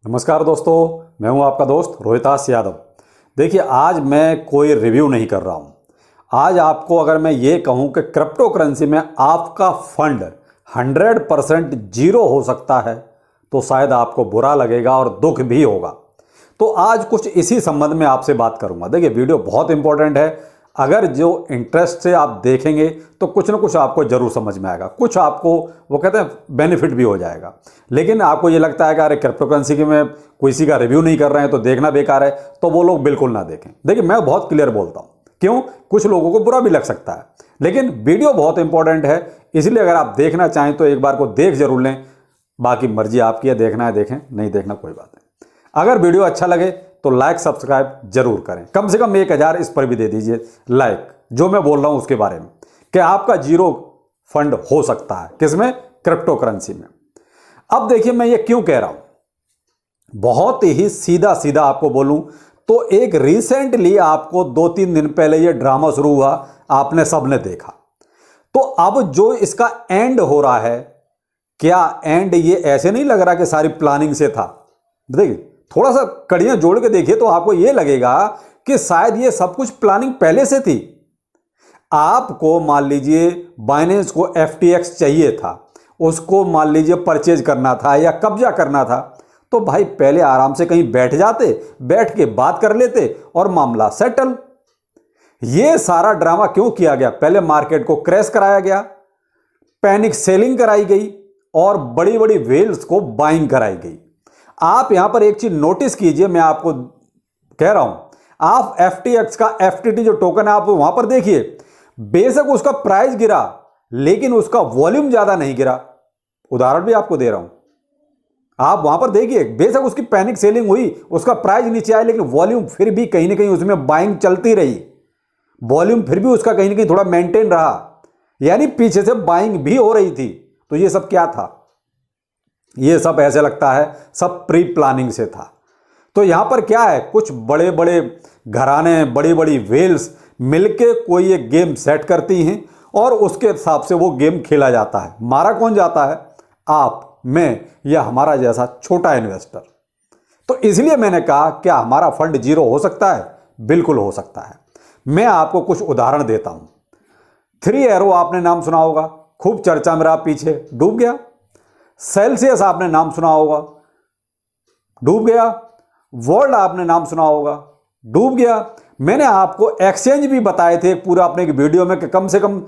नमस्कार दोस्तों, मैं हूं आपका दोस्त रोहितास यादव। देखिए, आज मैं कोई रिव्यू नहीं कर रहा हूं। आज आपको अगर मैं ये कहूं कि क्रिप्टो करेंसी में आपका फंड 100% जीरो हो सकता है तो शायद आपको बुरा लगेगा और दुख भी होगा। तो आज कुछ इसी संबंध में आपसे बात करूंगा। देखिए, वीडियो बहुत इंपॉर्टेंट है। अगर जो इंटरेस्ट से आप देखेंगे तो कुछ ना कुछ आपको जरूर समझ में आएगा, कुछ आपको वो कहते हैं बेनिफिट भी हो जाएगा। लेकिन आपको ये लगता है कि अरे क्रिप्टो करेंसी की में किसी का रिव्यू नहीं कर रहे हैं तो देखना बेकार है, तो वो लोग बिल्कुल ना देखें। देखिए, मैं बहुत क्लियर बोलता हूं, क्यों, कुछ लोगों को बुरा भी लग सकता है, लेकिन वीडियो बहुत इंपॉर्टेंट है। इसलिए अगर आप देखना चाहें तो एक बार को देख जरूर लें। बाकी मर्जी आपकी है, देखना है देखें, नहीं देखना कोई बात नहीं। अगर वीडियो अच्छा लगे तो लाइक सब्सक्राइब जरूर करें। कम से कम 1000 इस पर भी दे दीजिए लाइक, जो मैं बोल रहा हूं उसके बारे में, कि आपका जीरो फंड हो सकता है किसमें, क्रिप्टो करेंसी में। अब देखिए, मैं ये क्यों कह रहा हूं, बहुत ही सीधा सीधा आपको बोलूं तो एक रिसेंटली आपको 2-3 दिन पहले ये ड्रामा शुरू हुआ, आपने सबने देखा। तो अब जो इसका एंड हो रहा है, क्या एंड ये ऐसे नहीं लग रहा कि सारी प्लानिंग से था। देखिए, थोड़ा सा कड़ियां जोड़ के देखिए तो आपको यह लगेगा कि शायद ये सब कुछ प्लानिंग पहले से थी। आपको मान लीजिए बाइनेंस को FTX चाहिए था, उसको मान लीजिए परचेज करना था या कब्जा करना था, तो भाई पहले आराम से कहीं बैठ जाते, बैठ के बात कर लेते और मामला सेटल। ये सारा ड्रामा क्यों किया गया? पहले मार्केट को क्रैश कराया गया, पैनिक सेलिंग कराई गई और बड़ी बड़ी वेल्स को बाइंग कराई गई। आप यहां पर एक चीज नोटिस कीजिए, मैं आपको कह रहा हूं, आप FTX का FTT जो टोकन है आप वहां पर देखिए, बेशक उसका प्राइस गिरा लेकिन उसका वॉल्यूम ज्यादा नहीं गिरा। उदाहरण भी आपको दे रहा हूं, आप वहां पर देखिए, बेशक उसकी पैनिक सेलिंग हुई, उसका प्राइस नीचे आया, लेकिन वॉल्यूम फिर भी कहीं ना कहीं उसमें बाइंग चलती रही। वॉल्यूम फिर भी उसका कहीं ना कहीं थोड़ा मेंटेन रहा, यानी पीछे से बाइंग भी हो रही थी। तो ये सब क्या था? ये सब ऐसे लगता है सब प्री प्लानिंग से था। तो यहां पर क्या है, कुछ बड़े बड़े घराने, बड़ी बड़ी वेल्स मिलके कोई एक गेम सेट करती हैं और उसके हिसाब से वो गेम खेला जाता है। मारा कौन जाता है? आप, मैं या हमारा जैसा छोटा इन्वेस्टर। तो इसलिए मैंने कहा क्या हमारा फंड जीरो हो सकता है? बिल्कुल हो सकता है। मैं आपको कुछ उदाहरण देता हूं। 3 एरो आपने नाम सुना होगा, खूब चर्चा में रहा, पीछे डूब गया। सेल्सियस आपने नाम सुना होगा, डूब गया। वर्ल्ड आपने नाम सुना होगा, डूब गया। मैंने आपको एक्सचेंज भी बताए थे पूरा अपने एक वीडियो में कि कम से कम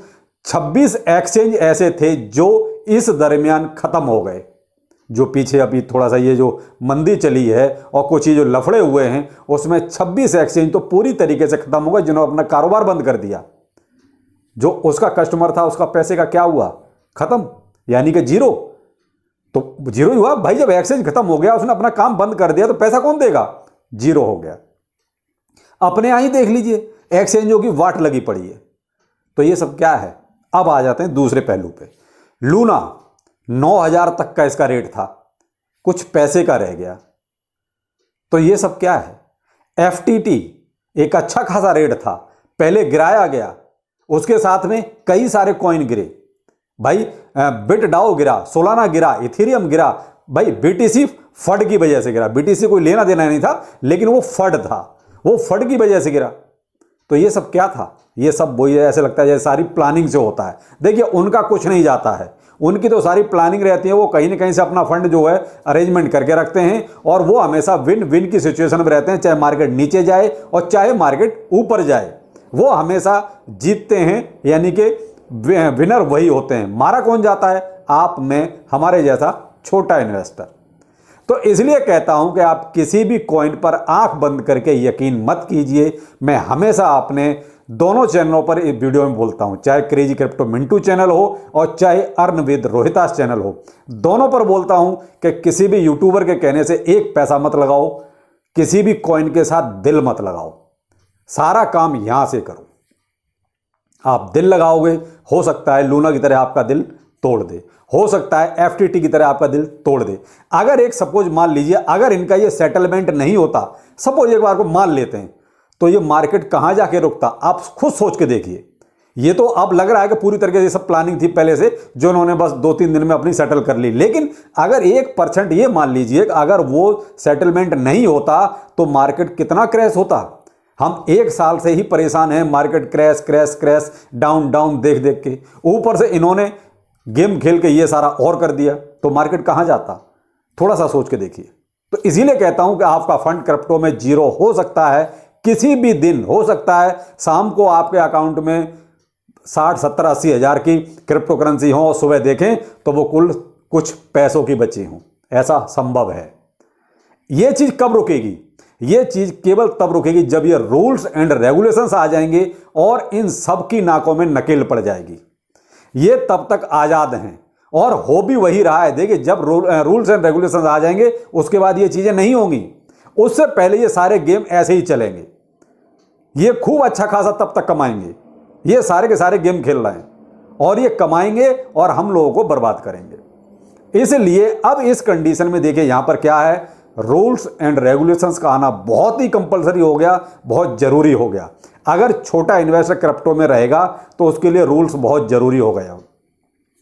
26 एक्सचेंज ऐसे थे जो इस दरमियान खत्म हो गए। जो पीछे अभी थोड़ा सा ये जो मंदी चली है और कुछ ये जो लफड़े हुए हैं, उसमें 26 एक्सचेंज तो पूरी तरीके से खत्म हो गए, जिन्होंने अपना कारोबार बंद कर दिया। जो उसका कस्टमर था उसका पैसे का क्या हुआ? खत्म, यानी कि जीरो। तो जीरो ही हुआ भाई। जब एक्सचेंज खत्म हो गया, उसने अपना काम बंद कर दिया, तो पैसा कौन देगा? जीरो हो गया। अपने यहां ही देख लीजिए, एक्सचेंजों की वाट लगी पड़ी है। तो ये सब क्या है? अब आ जाते हैं दूसरे पहलू पे। लूना 9000 तक का इसका रेट था, कुछ पैसे का रह गया। तो ये सब क्या है? FTT एक अच्छा खासा रेट था, पहले गिराया गया, उसके साथ में कई सारे कॉइन गिरे भाई। बिटडाओ गिरा, सोलाना गिरा, इथेरियम गिरा। भाई BTC फड की वजह से गिरा। BTC कोई लेना देना नहीं था, लेकिन वो फड था, वो फड की वजह से गिरा। तो ये सब क्या था? ये सब वही ऐसे लगता है जैसे सारी प्लानिंग से होता है। देखिए, उनका कुछ नहीं जाता है, उनकी तो सारी प्लानिंग रहती है। वो कहीं ना कहीं से अपना फंड जो है अरेंजमेंट करके रखते हैं और वो हमेशा विन विन की सिचुएशन में रहते हैं, चाहे मार्केट नीचे जाए और चाहे मार्केट ऊपर जाए, वो हमेशा जीतते हैं, यानी कि विनर वही होते हैं। मारा कौन जाता है? आप, मैं, हमारे जैसा छोटा इन्वेस्टर। तो इसलिए कहता हूं कि आप किसी भी कॉइन पर आंख बंद करके यकीन मत कीजिए। मैं हमेशा अपने दोनों चैनलों पर इस वीडियो में बोलता हूं, चाहे क्रेजी क्रिप्टो मिंटू चैनल हो और चाहे अर्न विद रोहितास चैनल हो, दोनों पर बोलता हूं कि किसी भी यूट्यूबर के कहने से एक पैसा मत लगाओ, किसी भी कॉइन के साथ दिल मत लगाओ। सारा काम यहां से करो। आप दिल लगाओगे, हो सकता है लूना की तरह आपका दिल तोड़ दे, हो सकता है FTT की तरह आपका दिल तोड़ दे। अगर एक सपोज मान लीजिए, अगर इनका ये सेटलमेंट नहीं होता, सपोज एक बार को मान लेते हैं, तो ये मार्केट कहां जाके रुकता? आप खुद सोच के देखिए। ये तो अब लग रहा है कि पूरी तरीके से सब प्लानिंग थी पहले से, जो उन्होंने बस 2-3 दिन में अपनी सेटल कर ली। लेकिन अगर 1% ये मान लीजिए अगर वो सेटलमेंट नहीं होता तो मार्केट कितना क्रैश होता। हम 1 साल से ही परेशान हैं, market crash crash crash, down down देख देख के। ऊपर से इन्होंने गेम खेल के ये सारा और कर दिया, तो मार्केट कहां जाता? थोड़ा सा सोच के देखिए। तो इसीलिए कहता हूं कि आपका फंड क्रिप्टो में जीरो हो सकता है, किसी भी दिन हो सकता है। शाम को आपके अकाउंट में 60, 70, 80 हज़ार की क्रिप्टो करेंसी हो और सुबह देखें तो वो कुल कुछ पैसों की बची हो, ऐसा संभव है। ये चीज कब रुकेगी? ये चीज केवल तब रुकेगी जब ये रूल्स एंड रेगुलेशंस आ जाएंगे और इन सब की नाकों में नकेल पड़ जाएगी। ये तब तक आजाद हैं और हो भी वही रहा है। देखिए, जब रूल्स एंड रेगुलेशंस आ जाएंगे उसके बाद ये चीजें नहीं होंगी। उससे पहले ये सारे गेम ऐसे ही चलेंगे। ये खूब अच्छा खासा तब तक कमाएंगे। ये सारे के सारे गेम खेल रहे हैं और ये कमाएंगे और हम लोगों को बर्बाद करेंगे। इसलिए अब इस कंडीशन में देखिए यहां पर क्या है, रूल्स एंड रेगुलेशंस का आना बहुत ही कंपलसरी हो गया, बहुत जरूरी हो गया। अगर छोटा इन्वेस्टर क्रिप्टो में रहेगा तो उसके लिए रूल्स बहुत जरूरी हो गया,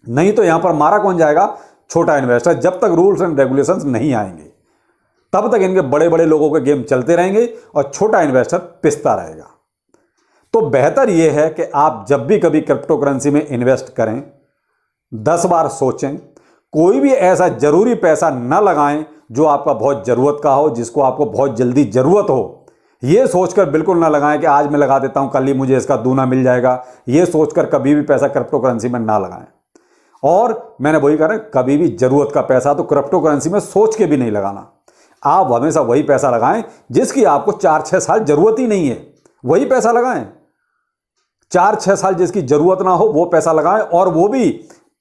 नहीं तो यहां पर मारा कौन जाएगा? छोटा इन्वेस्टर। जब तक रूल्स एंड रेगुलेशंस नहीं आएंगे तब तक इनके बड़े बड़े लोगों के गेम चलते रहेंगे और छोटा इन्वेस्टर पिसता रहेगा। तो बेहतर यह है कि आप जब भी कभी क्रिप्टो करेंसी में इन्वेस्ट करें 10 बार सोचें। कोई भी ऐसा जरूरी पैसा न लगाएं जो आपका बहुत जरूरत का हो, जिसको आपको बहुत जल्दी जरूरत हो। यह सोचकर बिल्कुल ना लगाएं कि आज मैं लगा देता हूं, कल ही मुझे इसका दूना मिल जाएगा। यह सोचकर कभी भी पैसा क्रिप्टो करेंसी में ना लगाएं। और मैंने वही कहा, कभी भी जरूरत का पैसा तो क्रिप्टो करेंसी में सोच के भी नहीं लगाना। आप हमेशा वही पैसा लगाएं जिसकी आपको 4-6 साल जरूरत ही नहीं है, वही पैसा लगाएं। 4-6 साल जिसकी जरूरत ना हो वो पैसा लगाएं, और वो भी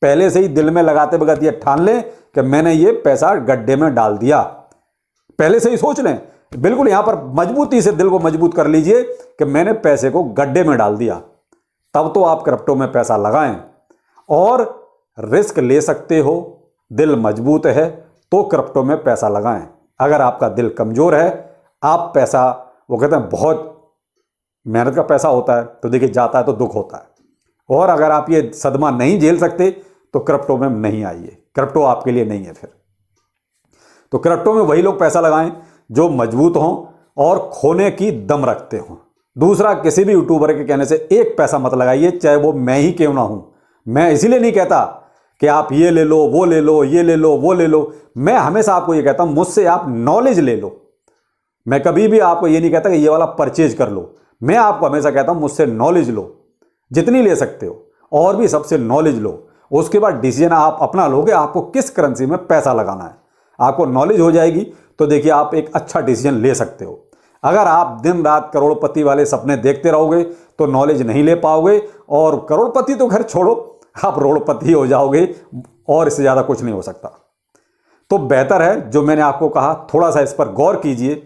पहले से ही दिल में लगाते वक्त ये ठान लें कि मैंने ये पैसा गड्ढे में डाल दिया। पहले से ही सोच लें, बिल्कुल यहां पर मजबूती से दिल को मजबूत कर लीजिए कि मैंने पैसे को गड्ढे में डाल दिया। तब तो आप क्रिप्टो में पैसा लगाएं और रिस्क ले सकते हो। दिल मजबूत है तो क्रिप्टो में पैसा लगाएं। अगर आपका दिल कमजोर है, आप पैसा, वो कहते हैं बहुत मेहनत का पैसा होता है, तो देखिए जाता है तो दुख होता है। और अगर आप ये सदमा नहीं झेल सकते तो क्रिप्टो में नहीं आइए, क्रिप्टो आपके लिए नहीं है। फिर तो क्रिप्टो में वही लोग पैसा लगाएं जो मजबूत हों और खोने की दम रखते हों। दूसरा, किसी भी यूट्यूबर के कहने से एक पैसा मत लगाइए, चाहे वो मैं ही क्यों ना हूं। मैं इसीलिए नहीं कहता कि आप ये ले लो, वो ले लो, ये ले लो, वो ले लो। मैं हमेशा आपको ये कहता हूं, मुझसे आप नॉलेज ले लो। मैं कभी भी आपको ये नहीं कहता कि ये वाला परचेज कर लो। मैं आपको हमेशा कहता हूं मुझसे नॉलेज लो, जितनी ले सकते हो, और भी सबसे नॉलेज लो। उसके बाद डिसीजन आप अपना लोगे आपको किस करेंसी में पैसा लगाना है। आपको नॉलेज हो जाएगी तो देखिए आप एक अच्छा डिसीजन ले सकते हो। अगर आप दिन रात करोड़पति वाले सपने देखते रहोगे तो नॉलेज नहीं ले पाओगे, और करोड़पति तो घर छोड़ो, आप रोड़पति हो जाओगे, और इससे ज्यादा कुछ नहीं हो सकता। तो बेहतर है जो मैंने आपको कहा, थोड़ा सा इस पर गौर कीजिए।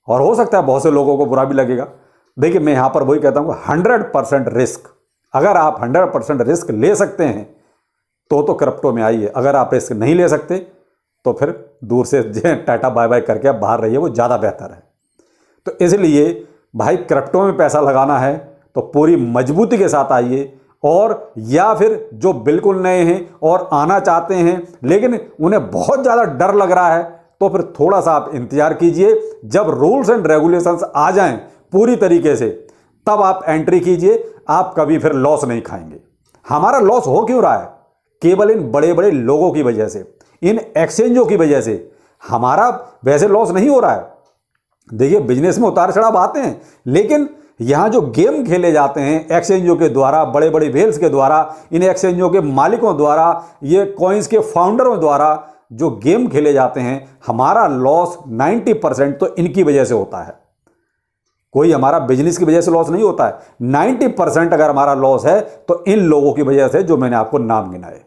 और हो सकता है बहुत से लोगों को बुरा भी लगेगा। देखिए, मैं यहां पर वही कहता हूं 100% रिस्क। अगर आप 100% रिस्क ले सकते हैं तो क्रिप्टो में आइए। अगर आप रिस्क नहीं ले सकते तो फिर दूर से टाटा बाय बाय करके आप बाहर रहिए, वो ज़्यादा बेहतर है। तो इसलिए भाई, क्रिप्टो में पैसा लगाना है तो पूरी मजबूती के साथ आइए। और या फिर जो बिल्कुल नए हैं और आना चाहते हैं लेकिन उन्हें बहुत ज़्यादा डर लग रहा है, तो फिर थोड़ा सा आप इंतजार कीजिए। जब रूल्स एंड रेगुलेशंस आ जाएं पूरी तरीके से, तब आप एंट्री कीजिए। आप कभी फिर लॉस नहीं खाएंगे। हमारा लॉस हो क्यों रहा है? केवल इन बड़े बड़े लोगों की वजह से, इन एक्सचेंजों की वजह से। हमारा वैसे लॉस नहीं हो रहा है। देखिए, बिजनेस में उतार चढ़ाव आते हैं, लेकिन यहां जो गेम खेले जाते हैं एक्सचेंजों के द्वारा, बड़े बड़े वेल्स के द्वारा, इन एक्सचेंजों के मालिकों द्वारा, ये कॉइन्स के फाउंडरों द्वारा जो गेम खेले जाते हैं, हमारा लॉस 90% तो इनकी वजह से होता है। कोई हमारा बिजनेस की वजह से लॉस नहीं होता है। 90% अगर हमारा लॉस है तो इन लोगों की वजह से, जो मैंने आपको नाम गिनाए।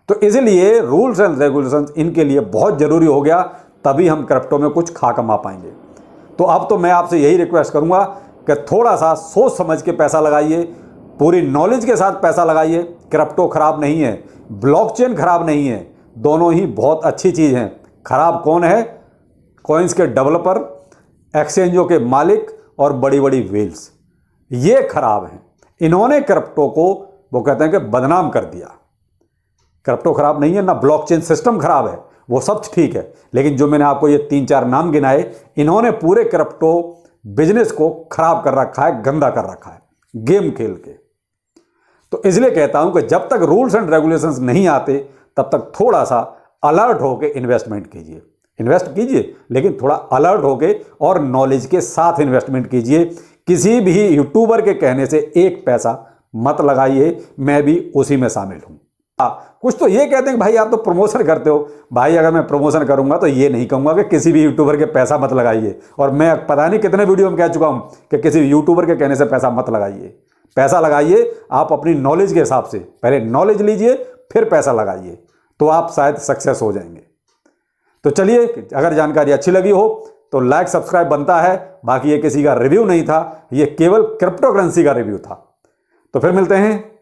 तो इसलिए रूल्स एंड रेगुलेशंस इनके लिए बहुत जरूरी हो गया, तभी हम क्रिप्टो में कुछ खा कमा पाएंगे। तो अब तो मैं आपसे यही रिक्वेस्ट करूंगा कि थोड़ा सा सोच समझ के पैसा लगाइए, पूरी नॉलेज के साथ पैसा लगाइए। क्रिप्टो खराब नहीं है, ब्लॉकचेन खराब नहीं है, दोनों ही बहुत अच्छी चीज़ हैं। खराब कौन है? कॉइन्स के डेवलपर, एक्सचेंजों के मालिक और बड़ी बड़ी वेल्स, ये खराब हैं। इन्होंने क्रिप्टो को वो कहते हैं कि बदनाम कर दिया। क्रिप्टो खराब नहीं है, ना ब्लॉकचेन सिस्टम खराब है, वो सब ठीक है, लेकिन जो मैंने आपको ये 3-4 नाम गिनाए, इन्होंने पूरे क्रिप्टो बिजनेस को खराब कर रखा है, गंदा कर रखा है गेम खेल के। तो इसलिए कहता हूं कि जब तक रूल्स एंड रेगुलेशंस नहीं आते तब तक थोड़ा सा अलर्ट होकर इन्वेस्टमेंट कीजिए। इन्वेस्ट कीजिए लेकिन थोड़ा अलर्ट होके और नॉलेज के साथ इन्वेस्टमेंट कीजिए। किसी भी यूट्यूबर के कहने से एक पैसा मत लगाइए, मैं भी उसी में शामिल हूं। कुछ तो ये कहते हैं कि भाई आप तो प्रमोशन करते हो। भाई अगर मैं प्रमोशन करूंगा तो ये नहीं कहूंगा कि किसी भी यूट्यूबर के पैसा मत लगाइए, और मैं पता नहीं कितने वीडियो में कह चुका हूं कि किसी भी यूट्यूबर के कहने से पैसा मत लगाइए। पैसा लगाइए आप अपनी नॉलेज के हिसाब से, पहले नॉलेज लीजिए फिर पैसा लगाइए, तो आप शायद सक्सेस हो जाएंगे। तो चलिए, अगर जानकारी अच्छी लगी हो तो लाइक सब्सक्राइब बनता है। बाकी ये किसी का रिव्यू नहीं था, ये केवल क्रिप्टो करेंसी का रिव्यू था। तो फिर मिलते हैं